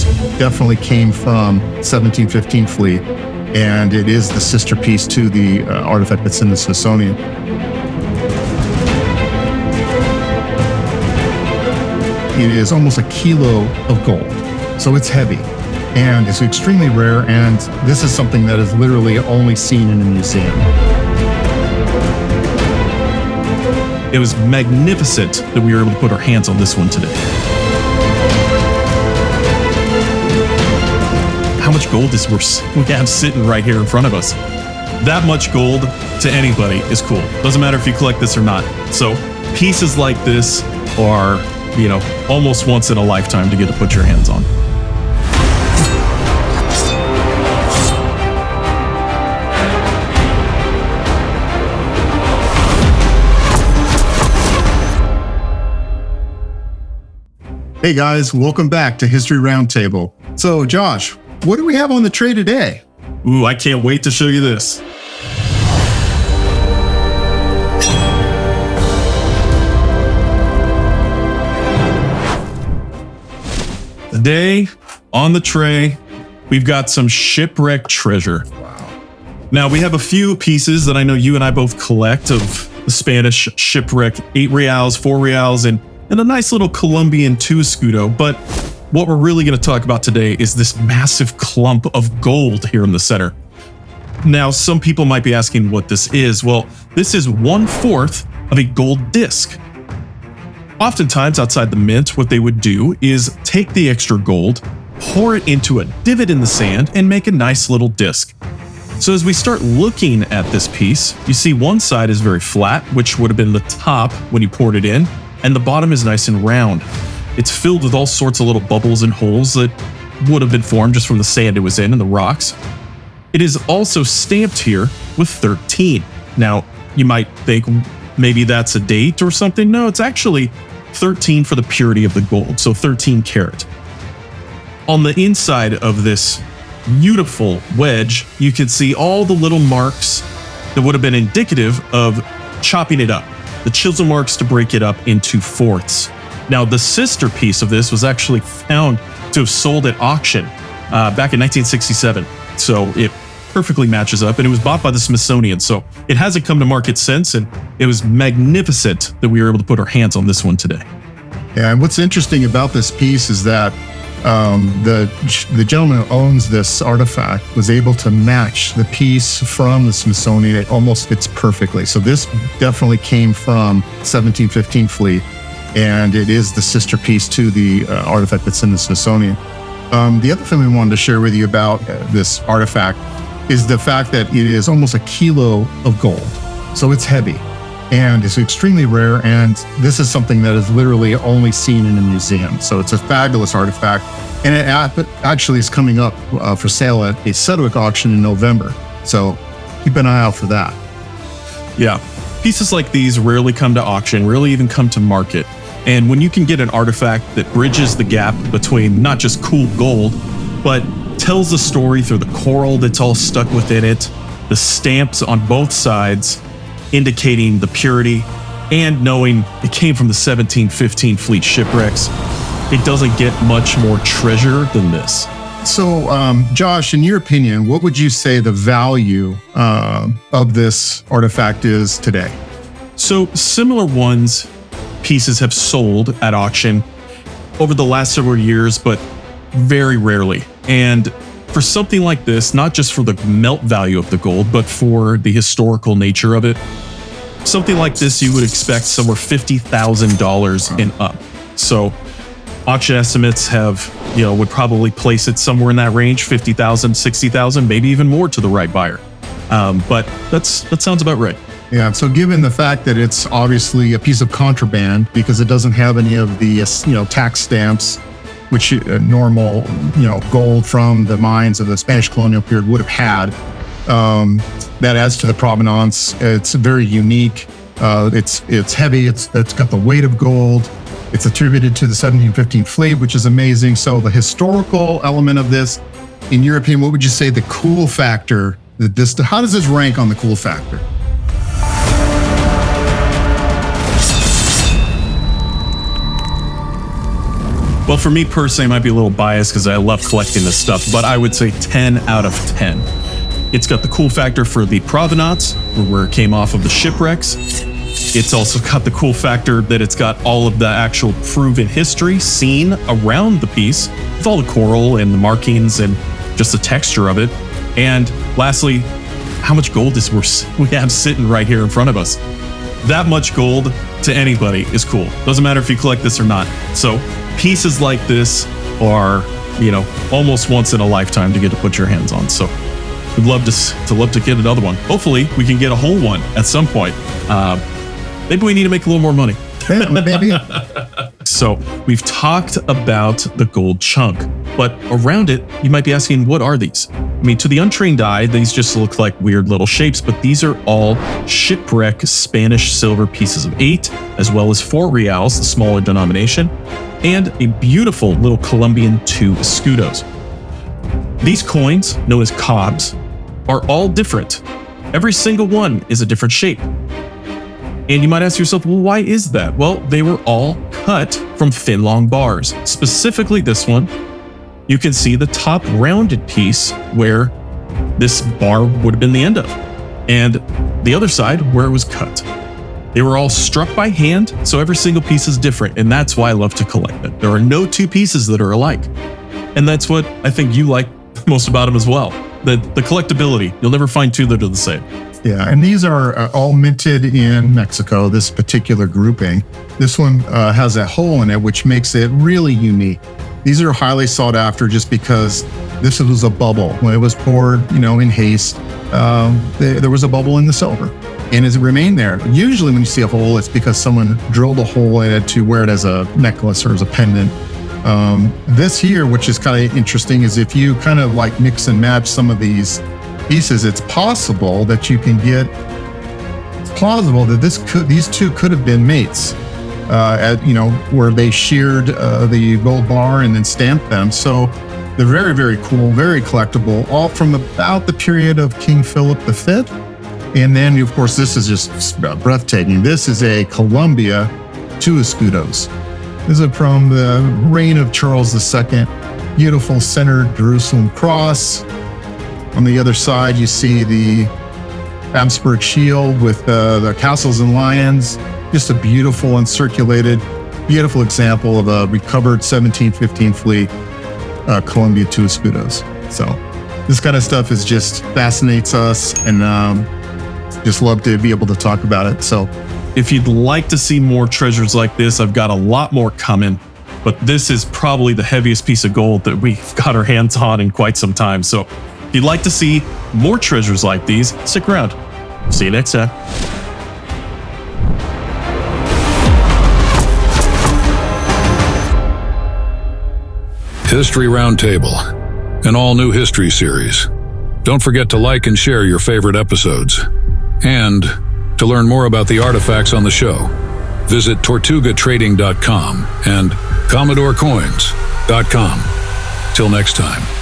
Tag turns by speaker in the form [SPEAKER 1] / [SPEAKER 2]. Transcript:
[SPEAKER 1] this definitely came from 1715 fleet, and it is the sister piece to the artifact that's in the Smithsonian. It is almost a kilo of gold, so it's heavy, and it's extremely rare, and this is something that is literally only seen in a museum.
[SPEAKER 2] It was magnificent that we were able to put our hands on this one today. How much gold is we have sitting right here in front of us? That much gold to anybody is cool. Doesn't matter if you collect this or not. So pieces like this are, almost once in a lifetime to get to put your hands on.
[SPEAKER 1] Hey guys, welcome back to History Roundtable. So Josh, what do we have on the tray today?
[SPEAKER 2] Ooh, I can't wait to show you this. Today, on the tray, we've got some shipwreck treasure.
[SPEAKER 1] Wow.
[SPEAKER 2] Now, we have a few pieces that I know you and I both collect of the Spanish shipwreck, 8 reals, 4 reals, and a nice little Colombian 2 escudo. But what we're really going to talk about today is this massive clump of gold here in the center. Now, some people might be asking what this is. Well, this is 1/4 of a gold disc. Oftentimes outside the mint, what they would do is take the extra gold, pour it into a divot in the sand, and make a nice little disc. So as we start looking at this piece, you see one side is very flat, which would have been the top when you poured it in, and the bottom is nice and round. It's filled with all sorts of little bubbles and holes that would have been formed just from the sand it was in and the rocks. It is also stamped here with 13. Now, you might think maybe that's a date or something. No, it's actually 13 for the purity of the gold, so 13 karat. On the inside of this beautiful wedge, you can see all the little marks that would have been indicative of chopping it up. The chisel marks to break it up into fourths. Now, the sister piece of this was actually found to have sold at auction back in 1967. So it perfectly matches up, and it was bought by the Smithsonian. So it hasn't come to market since, and it was magnificent that we were able to put our hands on this one today.
[SPEAKER 1] Yeah, and what's interesting about this piece is that the gentleman who owns this artifact was able to match the piece from the Smithsonian. It almost fits perfectly. So this definitely came from 1715 fleet, and it is the sister piece to the artifact that's in the Smithsonian. The other thing we wanted to share with you about this artifact is the fact that it is almost a kilo of gold. So it's heavy, and it's extremely rare, and this is something that is literally only seen in a museum. So it's a fabulous artifact, and it actually is coming up for sale at a Sedgwick auction in November. So keep an eye out for that.
[SPEAKER 2] Yeah, pieces like these rarely come to auction, rarely even come to market. And when you can get an artifact that bridges the gap between not just cool gold, but tells the story through the coral that's all stuck within it, the stamps on both sides indicating the purity, and knowing it came from the 1715 fleet shipwrecks, it doesn't get much more treasure than this.
[SPEAKER 1] So, Josh, in your opinion, what would you say the value of this artifact is today?
[SPEAKER 2] So similar pieces have sold at auction over the last several years, but very rarely. And for something like this, not just for the melt value of the gold, but for the historical nature of it, something like this you would expect somewhere $50,000 and up. So auction estimates would probably place it somewhere in that range, 50,000, 60,000, maybe even more to the right buyer. But that sounds about right.
[SPEAKER 1] Yeah, so given the fact that it's obviously a piece of contraband because it doesn't have any of the tax stamps, which normal gold from the mines of the Spanish colonial period would have had, that adds to the provenance. It's very unique. It's heavy. It's got the weight of gold. It's attributed to the 1715 fleet, which is amazing. So the historical element of this, in your opinion, what would you say the cool factor? How does this rank on the cool factor?
[SPEAKER 2] Well, for me personally, I might be a little biased because I love collecting this stuff, but I would say 10 out of 10. It's got the cool factor for the provenance, where it came off of the shipwrecks. It's also got the cool factor that it's got all of the actual proven history seen around the piece, with all the coral and the markings and just the texture of it. And lastly, how much gold we have sitting right here in front of us. That much gold to anybody is cool. Doesn't matter if you collect this or not. So pieces like this are, almost once in a lifetime to get to put your hands on. So we'd love to get another one. Hopefully we can get a whole one at some point. Maybe we need to make a little more money.
[SPEAKER 1] Yeah, maybe.
[SPEAKER 2] So we've talked about the gold chunk, but around it, you might be asking, what are these? I mean, to the untrained eye, these just look like weird little shapes, but these are all shipwreck Spanish silver pieces of 8, as well as 4 reals, the smaller denomination, and a beautiful little Colombian 2 escudos. These coins, known as cobs, are all different. Every single one is a different shape. And you might ask yourself, well, why is that? Well, they were all cut from thin, long bars. Specifically this one, you can see the top rounded piece where this bar would have been the end of, and the other side where it was cut. They were all struck by hand, so every single piece is different, and that's why I love to collect them. There are no 2 pieces that are alike. And that's what I think you like most about them as well. The collectability. You'll never find 2 that are the same.
[SPEAKER 1] Yeah, and these are all minted in Mexico, this particular grouping. This one has a hole in it, which makes it really unique. These are highly sought after just because this was a bubble. When it was poured, in haste, there was a bubble in the silver. And as it remained there, usually when you see a hole, it's because someone drilled a hole in it to wear it as a necklace or as a pendant. This here, which is kind of interesting, is if you kind of like mix and match some of these pieces, it's possible that these 2 could have been mates, where they sheared the gold bar and then stamped them. So they're very, very cool, very collectible, all from about the period of King Philip V. And then, of course, this is just breathtaking. This is a Colombia 2 escudos. This is from the reign of Charles II. Beautiful centered Jerusalem cross. On the other side, you see the Habsburg shield with the castles and lions. Just a beautiful uncirculated, beautiful example of a recovered 1715 fleet Colombia 2 escudos. So this kind of stuff is just fascinates us, and just love to be able to talk about it. So
[SPEAKER 2] if you'd like to see more treasures like this, I've got a lot more coming, but this is probably the heaviest piece of gold that we've got our hands on in quite some time. So if you'd like to see more treasures like these, stick around. See you next time.
[SPEAKER 3] History Roundtable, an all-new history series. Don't forget to like and share your favorite episodes. And to learn more about the artifacts on the show, visit tortugatrading.com and commodorecoins.com. Till next time.